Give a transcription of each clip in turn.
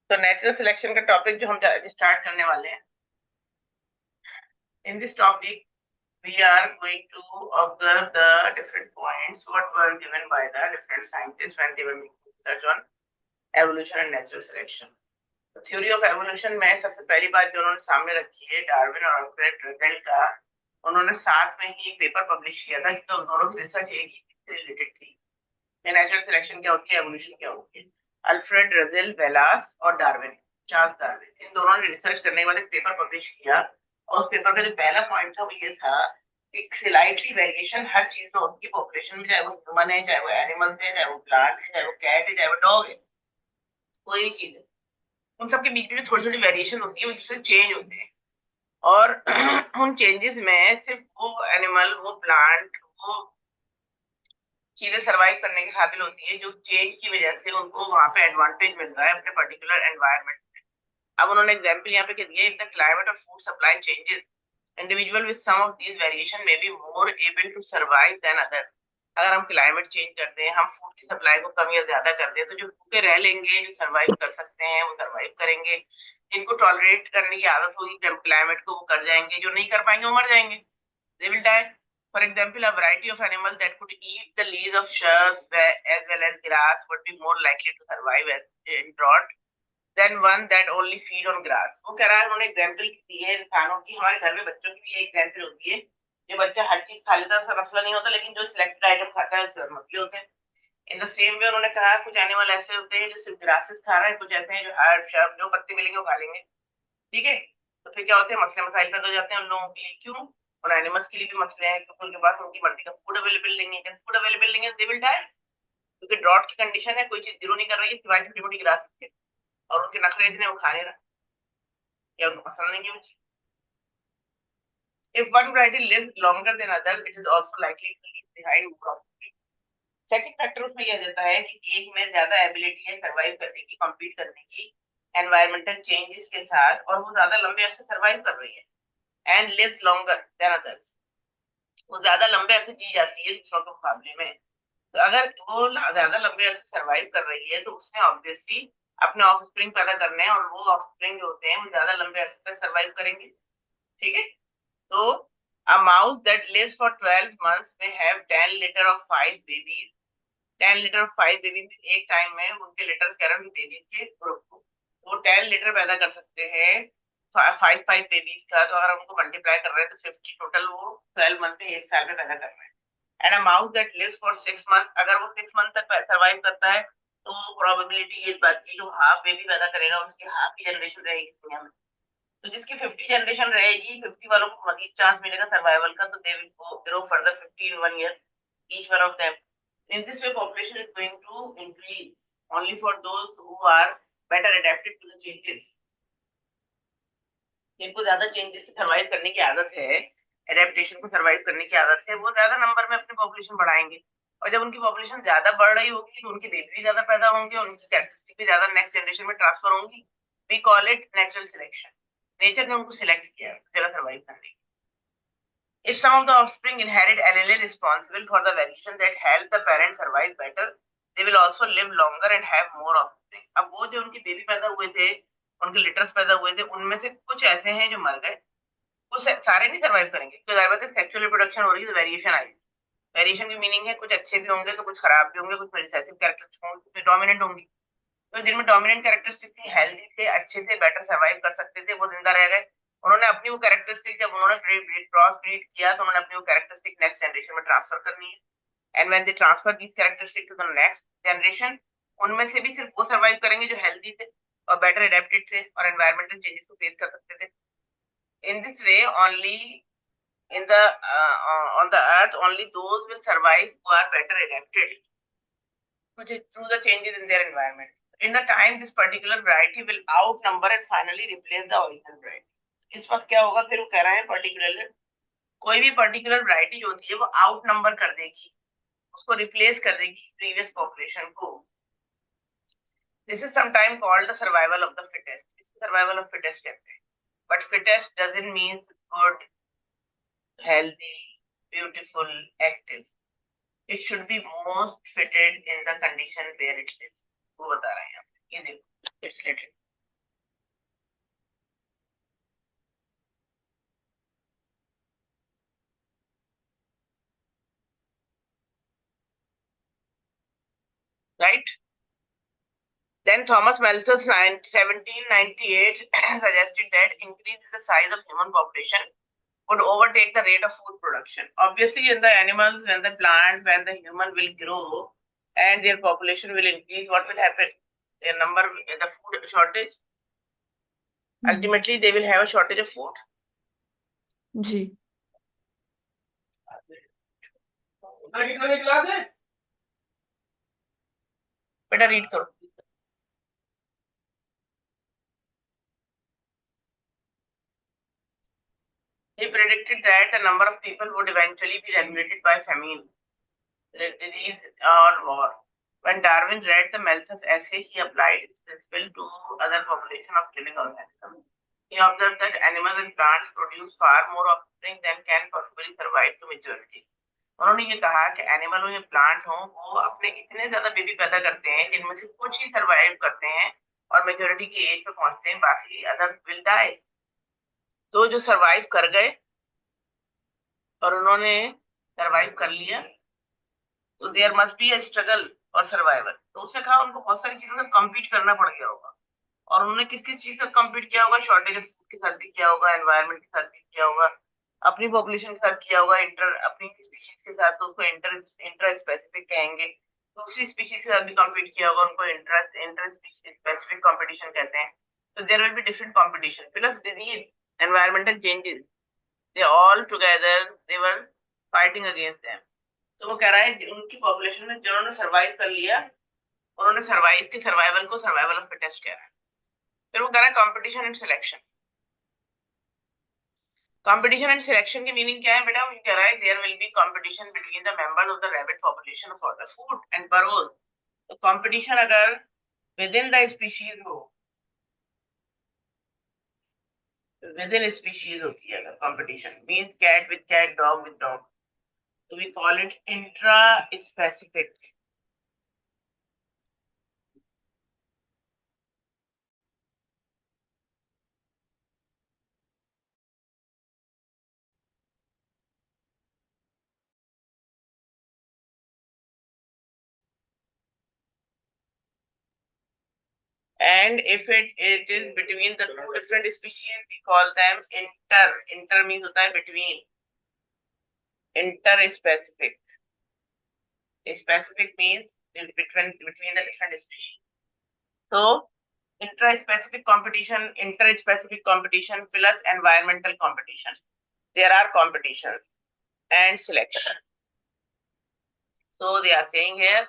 तो natural selection का topic जो हम स्टार्ट करने वाले हैं, in this topic we are going to observe the different points what were given by the different scientists when they were making research on evolution and natural selection. तो theory of evolution में सबसे पहली बात जो उन्होंने सामने रखी है डार्विन और अल्फ्रेड रसेल का, उन्होंने साथ में ही एक पेपर पब्लिश किया था कि तो दोनों की रिसर्च एक ही रिलेटेड थी। नेचुरल सिलेक्शन क्या होती है, एवोल्यूशन क्या होती है। अल्फ्रेड रसेल वेलास और डार्विन, चार्ल्स डार्विन, इन दोनों ने रिसर्च करने के बाद एक पेपर पब्लिश किया। और उस पेपर का जो पहला पॉइंट था वो ये था कि स्लाइटली वेरिएशन हर चीज में होती है पॉपुलेशन में, चाहे वो ह्यूमन है, चाहे वो एनिमल है, चाहे वो प्लांट है, चाहे वो कैट है, चाहे वो डॉग है, कोई भी चीज है, उन सबके बीच में थोड़ी थोड़ी वेरिएशन होती है, वो जिससे चेंज होते हैं। और उन चेंजेस में सिर्फ वो एनिमल, वो प्लांट, वो चीजें सरवाइव करने के काबिल होती है जो चेंज की वजह से उनको वहां पे एडवांटेज मिल रहा है अपने पर्टिकुलर एनवायरनमेंट। अब उन्होंने एग्जांपल यहाँ पे क्या दिया, इफ द क्लाइमेट और food supply changes, individual with some of these variation may be more able to survive than other. अगर हम क्लाइमेट चेंज करते हैं, हम फूड की सप्लाई को कम या ज्यादा करते हैं, तो जो भूखे रह लेंगे, जो सरवाइव कर सकते हैं वो सरवाइव करेंगे, जिनको टॉलरेट करने की आदत होगी क्लाइमेट को वो कर जाएंगे, जो नहीं कर पाएंगे वो मर जाएंगे, they will die. For example, a variety of animals that could eat the leaves of shrubs as well as grass would be more likely to survive in drought than one that only feed on grass. वो कह रहा है, उन्होंने example दी है इंसानों की, हमारे घर में बच्चों की भी एग्जाम्पल होती है। जो बच्चा हर चीज खा लेता है उसका मसला नहीं होता, लेकिन जो सिलेक्टेड आइटम खाता है उसके मसले होते हैं। इन द सेम वे उन्होंने कहा कुछ एनिमल ऐसे होते हैं जो सिर्फ ग्रासेस खा रहे हैं, कुछ ऐसे हैं जो हर्ब शर्ब जो पत्ते मिलेंगे वो खा लेंगे। ठीक है, तो फिर क्या होते हैं, मसले मसाइल पैदा हो जाते हैं उन लोगों के लिए। क्यों? और एनिमल्स के लिए भी मसले हैं क्योंकि उनके पास उनकी मर्जी का फूड अवेलेबल नहीं है। फूड अवेलेबल नहीं है, दे विल डाई, क्योंकि ड्रॉट की कंडीशन है, कोई चीज ग्रो नहीं कर रही है सिवाय छोटी मोटी ग्रास के, और उनके नखरे इतने वो खा नहीं रहा, या उनको पसंद नहीं है वो चीज। If one variety lives longer than others, it is also likely to leave behind more offspring. Second factor उसमें यह देता है कि एक में ज्यादा एबिलिटी है सरवाइव करने की, कम्पीट करने की एनवायरमेंटल चेंजेस के साथ, और वो ज्यादा लंबे अरसे सरवाइव कर रही है and lives longer than others. वो ज्यादा लंबे अरसे जी जाती है दूसरों के मुकाबले में। तो अगर वो ज्यादा लंबे अरसे सरवाइव कर रही है तो उसने ऑब्वियसली अपने ऑफ स्प्रिंग पैदा करने हैं, और वो ऑफ स्प्रिंग जो होते हैं वो ज्यादा लंबे अरसे तक सरवाइव करेंगे। ठीक है, तो a mouse that lives for 12 months may have 10 litter of 5 babies, 10 litre of 5 babies एक टाइम में, उनके लिटर्स कह रहे हैं बेबीज के ग्रुप को, वो 10 लीटर पैदा कर सकते हैं 5 बेबीज का। तो अगर उनको मल्टीप्लाई कर रहे हैं तो 50 टोटल वो 12 मंथ में, एक साल में पैदा कर रहे हैं। And a mouse that lives for 6 month, अगर वो 6 मंथ तक सर्वाइव करता है तो प्रोबेबिलिटी ये बात की जो हाफ बेबी पैदा करेगा उसकी हाफ की जनरेशन रहेगी दुनिया में। तो जिसकी 50 जनरेशन रहेगी, 50 वालों को मजीद चांस मिलेगा सर्वाइवल का, तो they will grow further 50 in 1 year each one of them. In this way, population is going to increase only for those who are better adapted to the changes. जिनको ज्यादा changes से survive करने की आदत है, adaptation को survive करने की आदत है, वो ज्यादा नंबर में अपनी पॉपुलेशन बढ़ाएंगे। और जब उनकी पॉपुलेशन ज्यादा बढ़ रही होगी तो उनके बेबी भी ज्यादा पैदा होंगे, उनकी कैरेक्टरिस्टिक भी ज्यादा नेक्स्ट जनरेशन में ट्रांसफर होंगी। We call it natural selection. Nature ने उनको सिलेक्ट किया ज्यादा सर्वाइव करने की। If some of the offspring inherit allele responsible for the variation that help the parent survive better, they will also live longer and have more offspring. अब वो जो उनके बेबी पैदा हुए थे, उनके लिटर्स पैदा हुए थे, उनमें से कुछ ऐसे हैं जो मर गए, कुछ सारे नहीं सर्वाइव करेंगे, तो जाहिर बात है सेक्सुअल रिप्रोडक्शन हो रही है तो वेरिएशन आएगी। वेरिएशन की मीनिंग है कुछ अच्छे भी होंगे तो कुछ खराब भी होंगे, कुछ रिसेसिव कैरेक्टर्स होंगे, कुछ डोमिनेंट होंगी। तो जिनमें डोमिनेंट कैरेक्टरिस्टिक थी, हेल्दी थे, अच्छे थे, बेटर सर्वाइव कर सकते थे, वो जिंदा रह गए। उन्होंने अपनी वो कैरेक्टरिस्टिक, जब उन्होंने क्रॉस ब्रीड किया तो उन्होंने अपनी वो कैरेक्टरिस्टिक नेक्स्ट जनरेशन में ट्रांसफर करनी है। And when they transfer this characteristic to the next generation, उनमें से भी सिर्फ वो सर्वाइव करेंगे जो हेल्दी थे और बेटर एडेप्टेड थे और एनवायरमेंटल चेंजेस को फेस कर सकते थे। In this way only in the on the earth only those will survive who are better adapted through the changes in their environment. In the time, this particular variety will outnumber and finally replace the original variety. इस वक्त क्या होगा, फिर वो कह रहे हैं particular कोई भी पर्टिकुलर वैरायटी जो होती है वो आउट नंबर कर देगी, उसको रिप्लेस कर देगी प्रीवियस पॉपुलेशन को। This is sometime called the survival of the fittest. Survival of fittest कहते हैं, but fittest doesn't mean good, healthy, beautiful, active. It should be most fitted in the condition where it lives. वो बता रहे हैं ये देखो, it's little right? Then Thomas Malthus, 1798, suggested that increase in the size of human population would overtake the rate of food production. Obviously, in the animals, when the plants, when the human will grow and their population will increase, what will happen? Their number, the food shortage. Ultimately, they will have a shortage of food. जी बेटा read करो. He predicted that the number of people would eventually be regulated by famine, disease, or war. When Darwin read the Malthus essay, he applied his principle to other population of living organisms. He observed that animals and plants produce far more offspring than can possibly survive to maturity. उन्होंने ये कहा कि animal हो या plant हो, वो अपने इतने ज्यादा बेबी पैदा करते हैं जिनमें से कुछ ही सरवाइव करते हैं और मेजोरिटी की एज पे पहुंचते हैं, बाकी अदर्स विल डाई. तो जो सरवाइव कर गए और उन्होंने सरवाइव कर लिया, तो there must be a struggle और सर्वाइवल. तो उसने कहा उनको बहुत सारी चीजों से कम्पीट करना पड़ गया होगा. और उन्होंने किस किस चीज से कम्पीट किया होगा? शॉर्टेज ऑफ फूड के साथ भी किया होगा, एनवायरमेंट के साथ भी किया होगा, अपनी पॉपुलेशन के साथ किया होगा, इंटर अपनी स्पीशीज के साथ, तो उसको इंटर स्पेसिफिक कहेंगे. दूसरी स्पीशीज के साथ भी कम्पीट किया होगा, उनको इंटर स्पेसिफिक कॉम्पिटिशन कहते हैं. तो there will be different competition plus disease, environmental changes, they all together they were fighting against them. तो वो कह रहा है उनकी पॉपुलेशन में जिन्होंने सर्वाइव कर लिया, उन्होंने सर्वाइव के सर्वाइवल को सर्वाइवल ऑफ फिटेस्ट कह रहा है. फिर वो कह रहा है competition and selection. Competition and selection की मीनिंग क्या है बेटा? वो कह रहा है there will be competition between the members of the rabbit population for the food and burrows. तो कंपटीशन अगर विदिन द स्पीशीज हो, विदिन स्पीशीज होती है अगर competition, means cat with cat, dog with dog, तो we call it intra specific. And if it is between the two different species, we call them inter. Inter means होता है between. Interspecific. Specific means between the different species. So intraspecific competition, interspecific competition plus environmental competition. There are competitions and selection. So they are saying here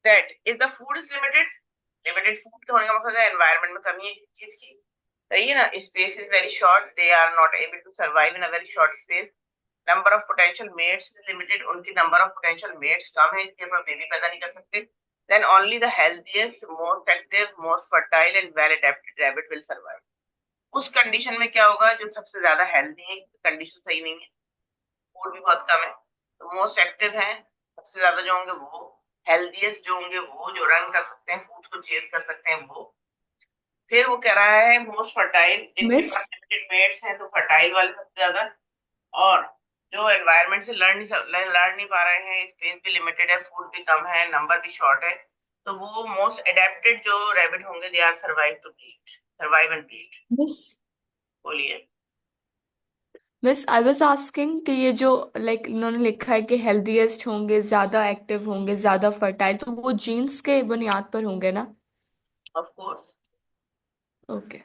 that if the food is limited, limited food का होने का मतलब है environment में कमी है किसी चीज की, सही है ना? Space is very short, they are not able to survive in a very short space. Number of potential mates is limited, उनकी number of potential mates कम है, इसलिए अपना बेबी पैदा नहीं कर सकते. Then only the healthiest, most active, most fertile and well adapted rabbit will survive. उस condition में क्या होगा? जो सबसे ज्यादा हेल्दी है, कंडीशन सही नहीं है, फूड भी बहुत कम है, तो मोस्ट एक्टिव है, सबसे ज्यादा जो होंगे वो, हेल्दीएस्ट जो होंगे वो, जो रन कर सकते हैं, फूड को चेज कर सकते हैं वो. फिर वो कह रहा है मोस्ट फर्टाइल, जिनके मिस पास लिमिटेड मेट्स हैं तो फर्टाइल वाले सबसे ज्यादा, और जो एनवायरनमेंट से लड़ नहीं पा रहे हैं, स्पेस भी लिमिटेड है, फूड भी कम है, नंबर भी शॉर्ट है, तो वो मोस्ट एडेप्टेड जो रैबिट होंगे, they are survive and breed. Miss बोलिए. मिस आई वाज आस्किंग कि ये जो लाइक इन्होंने लिखा है कि हेल्दीएस्ट होंगे, ज्यादा एक्टिव होंगे, ज्यादा फर्टाइल, तो वो जीन्स के बुनियाद पर होंगे ना? Of course. Okay,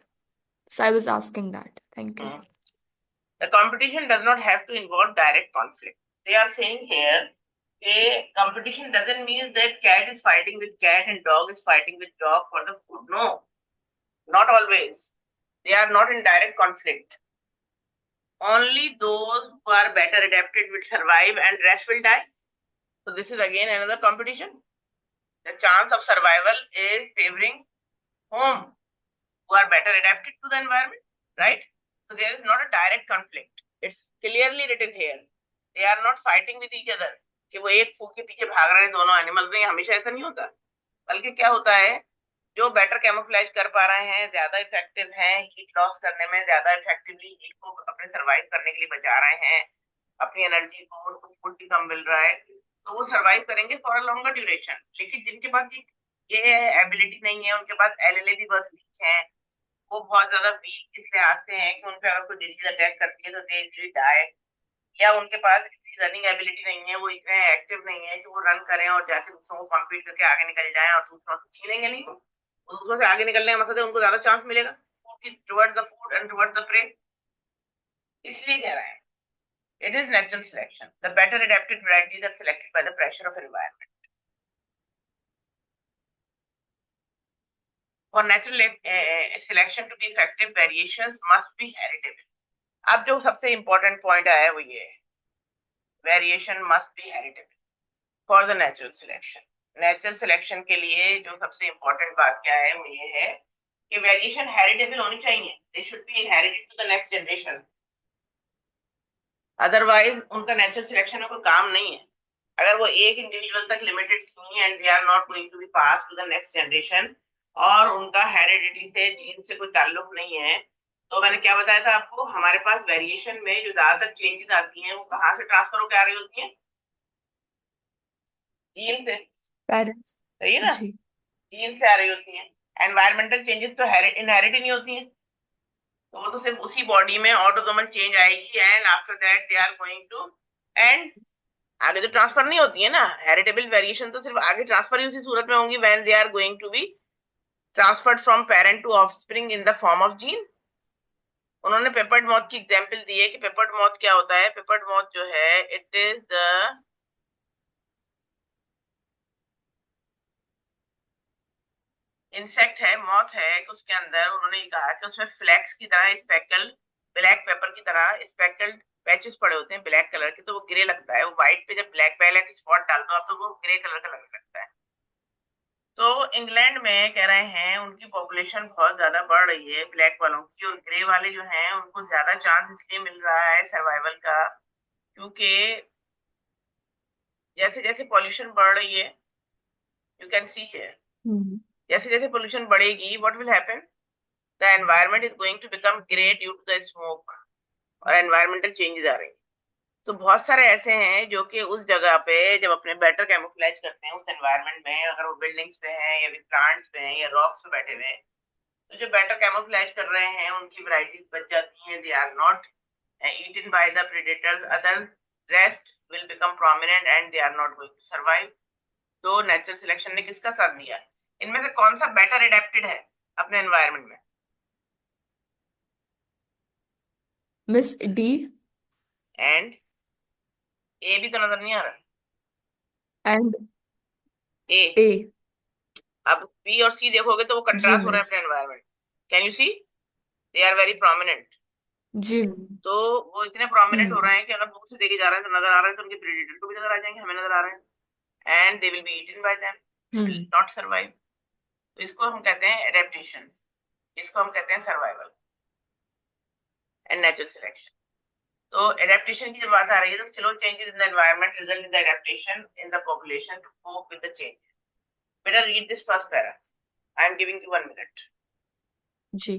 so I was asking that. Thank you. The competition does not have to involve direct conflict. They are saying here, a competition doesn't mean that cat is fighting with cat and dog is fighting with dog for the food. No, not always. They are not in direct conflict. Only those who are better adapted will survive and rest will die. So this is again another competition. The chance of survival is favoring whom? Who are better adapted to the environment, right? So there is not a direct conflict. It's clearly written here. They are not fighting with each other. कि वो एक फूक के पीछे भाग रहे हैं दोनों एनिमल्स में, हमेशा ऐसा नहीं होता. बल्कि क्या होता है, जो बेटर कैमोफ्लेज कर पा रहे हैं, ज्यादा इफेक्टिव हैं हीट लॉस करने में, ज्यादा इफेक्टिवली हीट को अपने सर्वाइव करने के लिए बचा रहे हैं, अपनी एनर्जी को, उनको फूड भी कम मिल रहा है, तो वो सरवाइव करेंगे फॉर अ लॉन्गर ड्यूरेशन। लेकिन जिनके पास ये एबिलिटी नहीं है, उनके पास एलएलए भी बहुत वीक है, वो बहुत ज्यादा वीक इसलिए आते हैं कि उन पे अगर कोई डिजीज अटैक करती है तो दे इजीली डाई, या उनके पास इतनी रनिंग एबिलिटी नहीं है, वो इतने एक्टिव नहीं है कि वो रन करें और जाके दूसरों को कम्पीट करके आगे निकल जाएं, और दूसरों से छीनेंगे नहीं, वो दूसरों से आगे निकलने का मतलब है उनको ज्यादा चांस मिलेगा towards the food and towards the prey. इसलिए कह रहे हैं it is natural selection. The better adapted varieties are selected by the pressure of environment. For natural selection to be effective, variations must be heritable. अब जो सबसे important point आया है वो ये है, variation must be heritable for the natural selection. Natural selection के लिए जो सबसे इंपॉर्टेंट बात क्या है वो ये है कि वेरिएशन हेरिटेबल होनी चाहिए, they should be inherited to the next generation, otherwise उनका नेचुरल सिलेक्शन में कोई काम नहीं है। अगर वो एक इंडिविजुअल तक लिमिटेड थी and they are not going to be pass to the next generation, और उनका हेरिडिटी से जीन से कोई ताल्लुक नहीं है, तो मैंने क्या बताया था आपको, हमारे पास वेरिएशन में जो ज्यादातर चेंजेस आती हैं वो कहाँ से ट्रांसफर होकर आ रही होती हैं, जीन से, पेरेंट्स। सही है ना, जी। जीन से आ रही होती हैं। एनवायरमेंटल चेंजेस तो इनहेरिट ही नहीं होती हैं, तो वो तो सिर्फ उसी बॉडी में ऑटोसोमल चेंज आएगी and after that they are going to, and आगे तो ट्रांसफर नहीं होती है ना, हेरिटेबल वेरिएशन तो सिर्फ आगे ट्रांसफर ही उसी सूरत में होंगी when they are going to be transferred from parent to offspring in the form of gene. उन्होंने पेपर्ड मॉथ की एग्जांपल दी है कि पेपर्ड मॉथ क्या होता है, पेपर्ड मॉथ जो है इट इज द इंसेक्ट है, मॉथ है, कि उसके अंदर उन्होंने कहा कि उसमें फ्लैक्स की तरह स्पेकल, ब्लैक पेपर की तरह स्पेकल्ड पैचेस पड़े होते हैं ब्लैक कलर के, तो वो ग्रे लगता है, वो व्हाइट पे जब ब्लैक ब्लैक स्पॉट डालते हो आप तो वो ग्रे कलर का लग सकता है। तो इंग्लैंड में कह रहे हैं उनकी पॉपुलेशन बहुत ज्यादा बढ़ रही है ब्लैक वालों की, और ग्रे वाले जो हैं उनको ज्यादा चांस इसलिए मिल रहा है सर्वाइवल का, क्योंकि जैसे जैसे पॉल्यूशन बढ़ रही है, you can see here, hmm. जैसे जैसे पॉल्यूशन बढ़ेगी what will happen, the environment is going to become grey due to the smoke, और एनवायरमेंटल चेंजेस आ रही हैं। तो बहुत सारे ऐसे हैं जो कि उस जगह पे जब अपने बेटर कैमोफ्लेज करते हैं उस एनवायरनमेंट में, अगर वो बिल्डिंग्स पे हैं या विद प्लांट्स पे हैं या रॉक्स पे बैठे हुए हैं, तो जो बेटर कैमोफ्लेज कर रहे हैं उनकी वैरायटीज बच जाती हैं, they are not eaten by the predators, others rest will become prominent and they are not going to survive। तो नेचुरल सिलेक्शन ने किसका साथ दिया, इनमें से कौन सा बेटर एडेप्टेड है अपने एनवायरनमेंट में? मिस डी एंड ए भी तो नजर नहीं आ रहा, एंड ए, ए। अब बी और सी देखोगे तो वो जी कंट्रास्ट हो रहा है मिस। अपने environment, can you see, they are very prominent. जी। तो वो इतने प्रोमिनेंट हो हम्म। रहे हैं कि अगर दूर से देखे जा रहे हैं तो नजर आ रहे हैं, तो उनके प्रेडेटर को भी नजर आ जाएंगे, हमें नजर आ रहे हैं, and they will be eaten by them, they will hmm. Not survive. तो इसको हम कहते हैं एडेप्टेशन, इसको हम कहते हैं सर्वाइवल एंड नेचुरल सिलेक्शन। तो एडेप्टेशन की जब बात आ रही है तो slow changes in the environment result in the adaptation in the population to cope with the change. बेटा read this first para, I am giving you 1 minute। जी।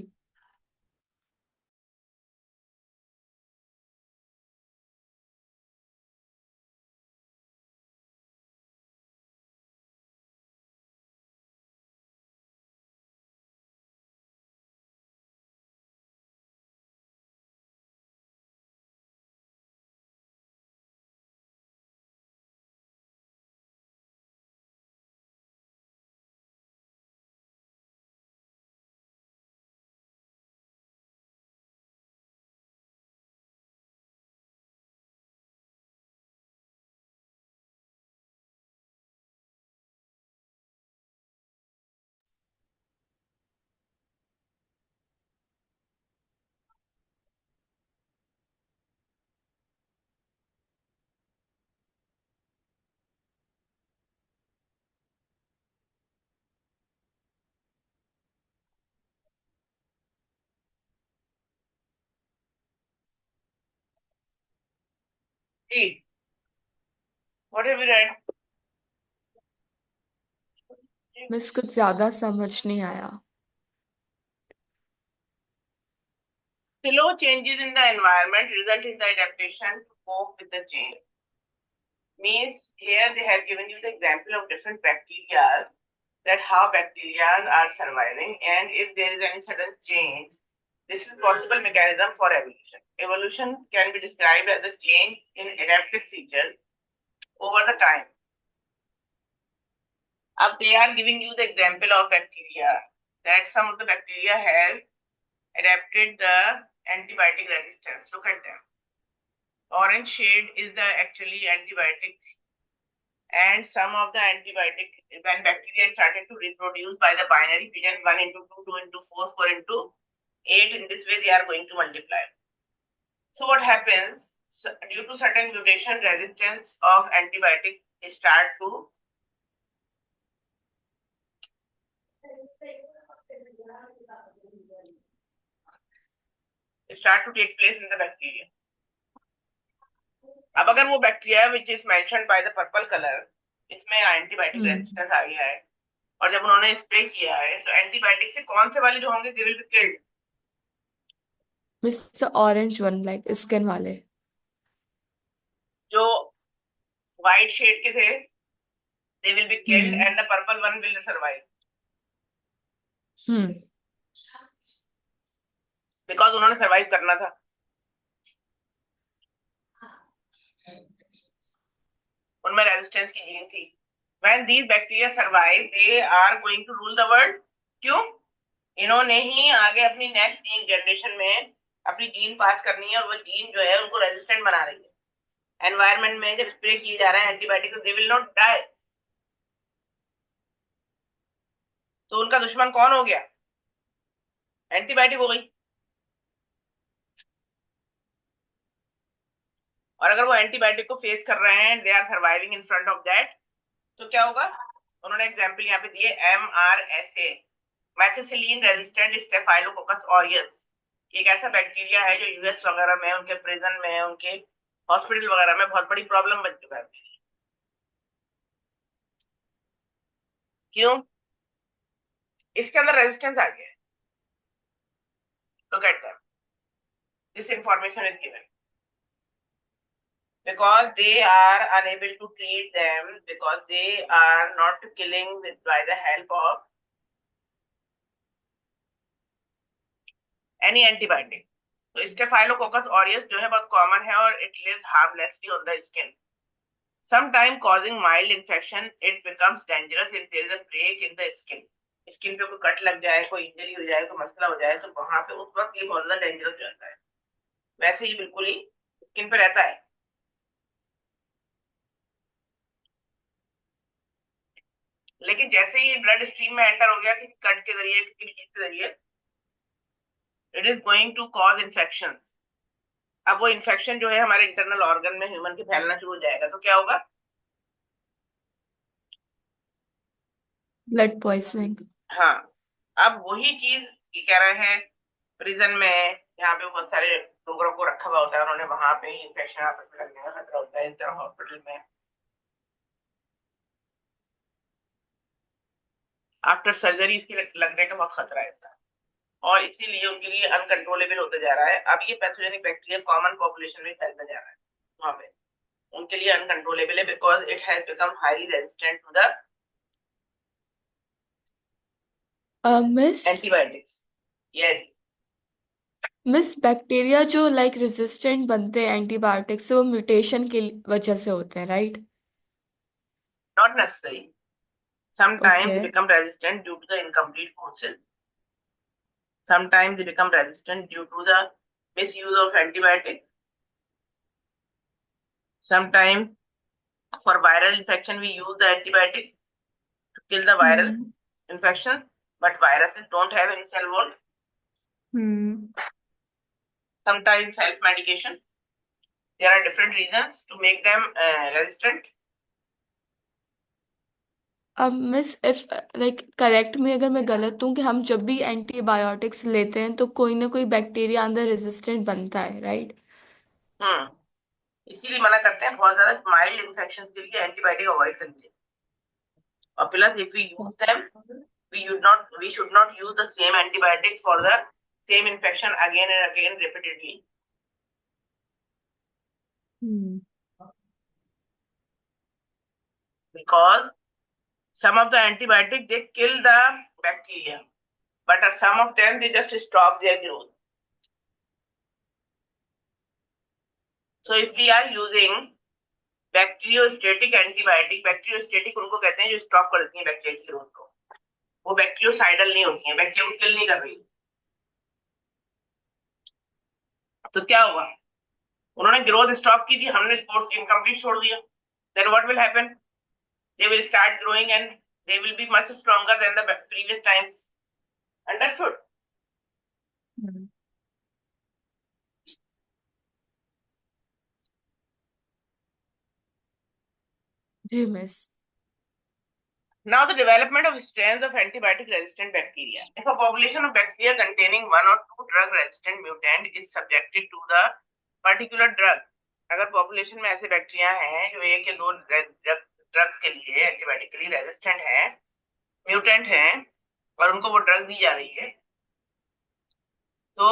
जी, what have you read? Miss कुछ ज्यादा समझ नहीं आया। Slow changes in the environment result in the adaptation to cope with the change. Means here they have given you the example of different bacteria, that how bacteria are surviving, and if there is any sudden change, this is possible mechanism for evolution. Evolution can be described as a change in adaptive features over the time. Up they are giving you the example of bacteria, that some of the bacteria has adapted the antibiotic resistance. Look at them. Orange shade is the actually antibiotic, and some of the antibiotic, when bacteria started to reproduce by the binary fission 1 into 2, 2 into 4, 4 into 8, in this way they are going to multiply. So what happens, due to certain mutation, resistance of antibiotic start to take place in the bacteria. अब अगर वो bacteria which is mentioned by the purple colour, इसमें antibiotic resistance आ गया है, और जब उन्होंने spray किया है तो एंटीबायोटिक से कौन से वाले जो होंगे दे will be killed? Miss orange one like skin वाले जो व्हाइट शेड के थे दे will be killed and the purple one will survive, because उन्होंने सर्वाइव करना था. उनमें रेजिस्टेंस की जीन थी. When these bacteria survive, they are going to rule the world. क्यों? इन्होंने ही आगे अपनी नेक्स्ट जीन जनरेशन में अपनी जीन पास करनी है, और वो जीन जो है उनको रेजिस्टेंट बना रही है. एनवायरमेंट में जब स्प्रे किए जा रहे हैं एंटीबायोटिक, तो दे विल नॉट डाई. तो उनका दुश्मन कौन हो गया? एंटीबायोटिक हो गई. और अगर वो एंटीबायोटिक को फेस कर रहे हैं, they are surviving in front of that, तो क्या होगा? उन्होंने एग्जाम्पल यहाँ पे दिए, MRSA, methicillin resistant staphylococcus aureus. एक ऐसा बैक्टीरिया है जो यूएस वगैरह में, उनके प्रिजन में, उनके हॉस्पिटल वगैरह में बहुत बड़ी प्रॉब्लम बन चुका है. क्यों? इसके अंदर रेजिस्टेंस आ गया है. Look at that, this information is given because they are unable to treat them, because they are not killing by the help of any antibiotic. तो स्टेफाइलोकोकस ऑरियस जो है बहुत कॉमन है, और it lives harmlessly on the skin. Sometime causing mild infection, it becomes dangerous if there is a break in the skin. Skin पे कोई cut लग जाए, कोई इंजरी हो जाए, कोई मसला हो जाए, तो वहां पे उस वक्त ये बहुत ज्यादा डेंजरस हो जाता है. वैसे ही बिल्कुल ही स्किन पे रहता है. लेकिन जैसे ही ब्लड स्ट्रीम में एंटर हो गया किसी कट के जरिए, किसी भी चीज के जरिए, it is going to cause infection. अब वो इन्फेक्शन जो है हमारे इंटरनल ऑर्गन में ह्यूमन के फैलना शुरू हो जाएगा, तो क्या होगा? Blood poisoning. हाँ. अब वही चीज ये कह रहे हैं, प्रिजन में यहाँ पे बहुत सारे लोगों को रखा हुआ होता है, उन्होंने वहां पे ही इन्फेक्शन आपस में लगने का खतरा होता है. इस तरह हॉस्पिटल में आफ्टर सर्जरी इसके लगने का बहुत खतरा है इसका, और इसीलिए उनके लिए अनकंट्रोलेबल होते जा रहा है. अब ये पैथोजेनिक बैक्टीरिया कॉमन पॉपुलेशन में फैलता जा रहा है वहां पे, उनके लिए अनकंट्रोलेबल है, because it has become highly resistant to the miss antibiotics. Yes. Miss bacteria जो लाइक रेजिस्टेंट बनते हैं एंटीबायोटिक से, वो म्यूटेशन की वजह से होते हैं, right? Not necessary. Sometimes okay. they become resistant due to the incomplete process. Sometimes they become resistant due to the misuse of antibiotic. Sometimes for viral infection we use the antibiotic to kill the viral infection, but viruses don't have any cell wall. Sometimes self-medication. There are different reasons to make them resistant. अब miss if like correct में अगर मैं गलत हूँ, कि हम जब भी एंटीबायोटिक्स लेते हैं तो कोई ना कोई बैक्टीरिया अंदर रेजिस्टेंट बनता है, राइट? इसीलिए मना करते हैं बहुत ज्यादा माइल्ड इन्फेक्शन के लिए एंटीबायोटिक अवॉइड करनी चाहिए. और plus if we use them, we should not use the same antibiotic for the same infection again and again repeatedly. because some of the antibiotic they kill the bacteria, but some of them they just stop their growth. So if we are using bacteriostatic antibiotic, bacteriostatic उनको कहते हैं जो stop कर देती है bacteria की growth को, वो बैक्टीरियोसाइडल नहीं होती है, बैक्टीरिया को किल नहीं कर रही। तो क्या हुआ, उन्होंने ग्रोथ स्टॉप की थी, हमने कोर्स इनकम्प्लीट छोड़ दिया, then what will happen, they will start growing and they will be much stronger than the previous times. Understood? जी miss. Now the development of strains of antibiotic resistant bacteria. If a population of bacteria containing one or two drug resistant mutant is subjected to the particular drug, अगर population में ऐसे bacteria हैं जो एक या दो drug के लिए एंटीबायोटिकली रेजिस्टेंट है, म्यूटेंट हैं, और उनको वो ड्रग दी जा रही है, तो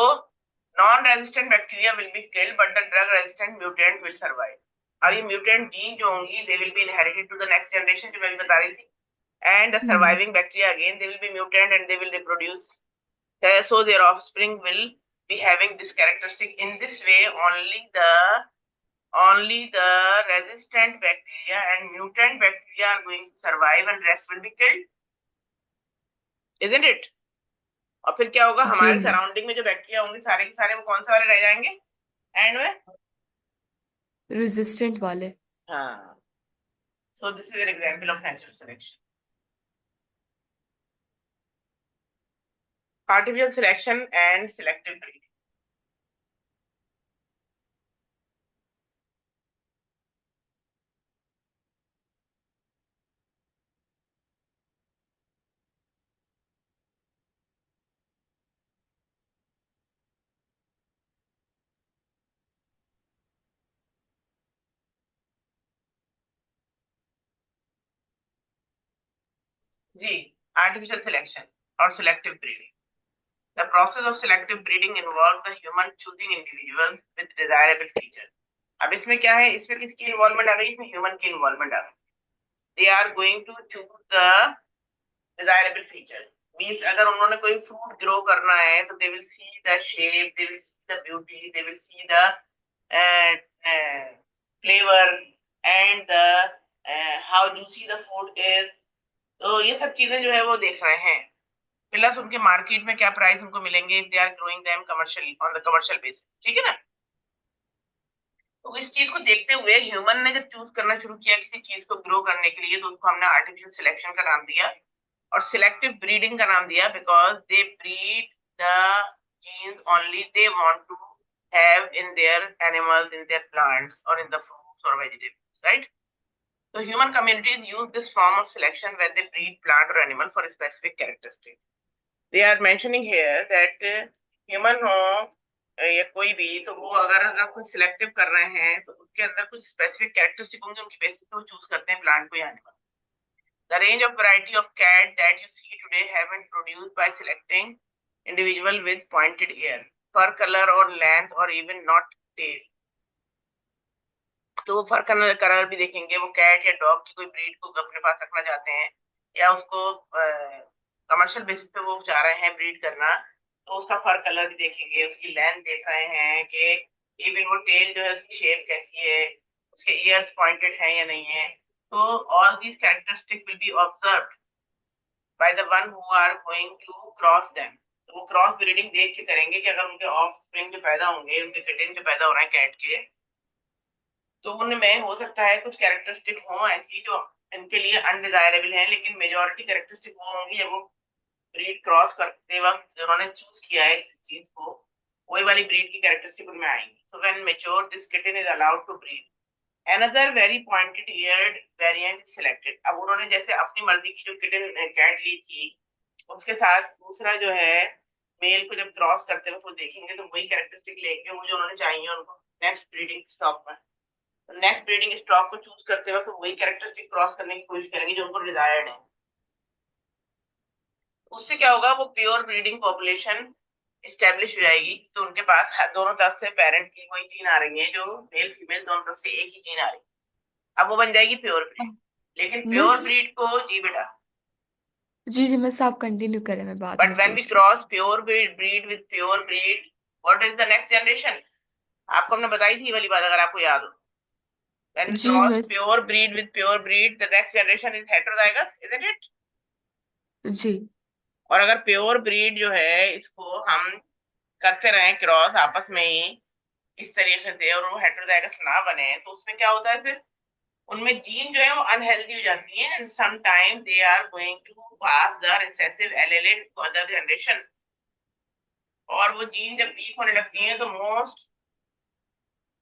non resistant bacteria will be killed but the drug resistant mutant will survive. और ये म्यूटेंट जीन जो होंगी they will be inherited to the next generation, जो मैं भी बता रही थी, and the surviving bacteria again they will be mutant and they will reproduce, so their offspring will be having this characteristic. In this way only the resistant bacteria and mutant bacteria are going to survive and rest will be killed, isn't it? और फिर क्या होगा, हमारे surrounding में जो bacteria होंगे सारे के सारे वो कौन से वाले रह जाएंगे एंड में? रेजिस्टेंट वाले। हाँ, so this is an example of natural selection. Artificial selection and selective breeding. Ji, artificial selection or selective breeding. The process of selective breeding involves the human choosing individuals with desirable features. अब इसमें क्या है, इसमें किसकी involvement आ गई, इसमें human की involvement आ गई। They are going to choose the desirable feature. Means अगर उन्होंने कोई फ्रूट ग्रो करना है तो they will see the shape, they will see the beauty, they will see the flavor and the how juicy the food is. तो ये सब चीजें जो है वो देख रहे हैं, प्लस उनके मार्केट में क्या प्राइस उनको मिलेंगे if they are growing them commercially on the commercial basis, ठीक है ना। तो इस चीज को देखते हुए ह्यूमन ने जब चूज करना शुरू किया किसी चीज को ग्रो करने के लिए, तो उसको हमने आर्टिफिशियल सिलेक्शन का नाम दिया और सिलेक्टिव ब्रीडिंग का नाम दिया, because they breed the genes only they want to have in their animals, in their plants और इन द फ्रूट्स और vegetables, right. So human communities use this form of selection where they breed plant or animal for a specific characteristic. They are mentioning here that human हो या कोई भी, तो वो अगर कुछ सिलेक्टिव कर रहे हैं तो उसके अंदर कुछ स्पेसिफिक कैरेक्टरिस्टिक होंगे, उनकी बेसिस पे वो चूज करते हैं प्लांट को या animal. The range of variety of cat that you see today have been produced by selecting individual with pointed ear, fur color or length or even not tail. तो वो फर colour भी देखेंगे, वो cat या dog की कोई breed को अपने पास रखना चाहते हैं या उसको कमर्शियल बेसिस पे वो चाह रहे हैं ब्रीड करना, तो उसका फर कलर भी देखेंगे, उसकी लेंथ देख रहे हैं कि इवन वो टेल जो है उसकी शेप कैसी है, उसके ईयर्स पॉइंटेड है या नहीं है। तो all these characteristic will be observed by the one who are going to cross them. तो वो क्रॉस ब्रीडिंग देख के करेंगे कि अगर उनके ऑफस्प्रिंग जो पैदा होंगे, उनके किटन जो पैदा हो रहे हैं कैट के, तो उनमें हो सकता है कुछ कैरेक्टरिस्टिक हो ऐसी जो इनके लिए अनडिजायरेबल है, लेकिन मेजॉरिटी कैरेक्टरिस्टिक वो होंगी जब वो ब्रीड क्रॉस करते वक्त उन्होंने चूज किया है किसी चीज को, वही वाली ब्रीड की कैरेक्टरिस्टिक उनमें आएंगी। So when mature this kitten is allowed to breed, another very pointed eared variant is selected. अब उन्होंने जैसे अपनी मर्जी की जो किटन कैट ली थी, उसके साथ दूसरा जो है मेल को जब क्रॉस करते वक्त वो देखेंगे तो वही कैरेक्टरिस्टिक लेके वो जो उन्होंने चाहिए उनको नेक्स्ट ब्रीडिंग स्टॉक में, नेक्स्ट ब्रीडिंग स्टॉक को चूज करते वक्त वही कैरेक्टरिस्टिक क्रॉस करने की कोशिश करेंगे जो उनको डिजायर्ड है। उससे क्या होगा, वो प्योर ब्रीडिंग पॉपुलेशन एस्टेब्लिश हो जाएगी, तो उनके पास दोनों तरफ से पेरेंट की वही जीन आ रही है, जो मेल फीमेल दोनों तरफ से एक ही जीन आ रही है, अब वो बन जाएगी प्योर ब्रीड। लेकिन प्योर मिस ब्रीड को जी बेटा। जी जी मिस, आप कंटिन्यू करें, मैं बाद बट में व्हेन वी पूछती cross pure breed with pure breed, what is the next generation? आपको हमने बताई थी ये वाली बात, अगर आपको याद हो। When हूँ। we जी cross miss. pure breed with pure breed, the next generation is heterozygous, isn't it? जी और अगर प्योर ब्रीड जो है इसको हम करते रहे क्रॉस आपस में ही इस तरीके से, और वो हेटेरोजाइगस ना बने, तो उसमें क्या होता है फिर? उनमें जीन जो है वो अनहेल्दी हो जाती है, and some time they are going to pass the recessive allele to other generation. और वो जीन जब वीक होने लगती है तो मोस्ट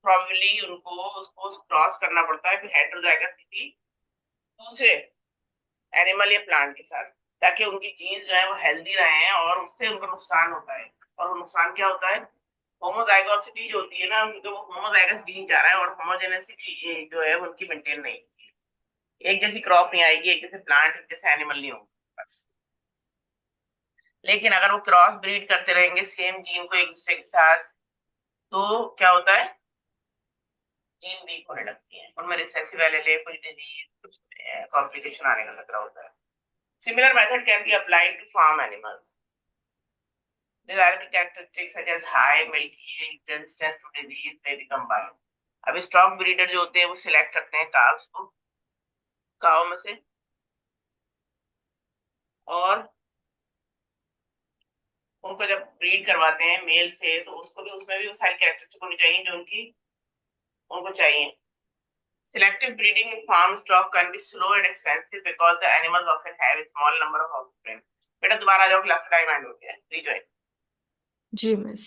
प्रोबेबली उनको उसको क्रॉस करना पड़ता है फिर हेटेरोजाइगस किसी दूसरे एनिमल या प्लांट के साथ, ताकि उनकी जीन्स जो है वो हेल्दी रहे, और उससे उनको नुकसान होता है। और वो नुकसान क्या होता है? होमोजाइगोसिटी जो होती है ना, क्योंकि वो होमोजाइगस जीन जा रहा है, और होमोजेनेसिटी जो है वो उनकी मेंटेन नहीं होती है। एक जैसी क्रॉप नहीं आएगी, एक जैसे प्लांट, एक जैसे एनिमल नहीं होगा बस। लेकिन अगर वो क्रॉस ब्रीड करते रहेंगे सेम जीन को एक दूसरे के साथ, तो क्या होता है? जीन वीक होने लगती है, उनमें रिसेसिव एलील, कुछ डिजीज, कुछ कॉम्प्लिकेशन आने का खतरा होता है। Similar method can be applied to farm animals. Desirable characteristics such as high milk yield, resistance to disease may be combined. अब स्टॉक ब्रीडर जो होते हैं वो सिलेक्ट करते हैं काव्स को, काव में से, और उनको जब ब्रीड करवाते हैं मेल से, तो उसको भी, उसमें भी वो सारी कैरेक्टरिस्टिक होनी चाहिए जो उनकी उनको चाहिए। Selective breeding in farm stock can be slow and expensive because the animals often have a small number of offspring. बेटा दोबारा आ जाओ, क्लास का टाइम एंड हो गया है, रीजॉइन। जी मिस।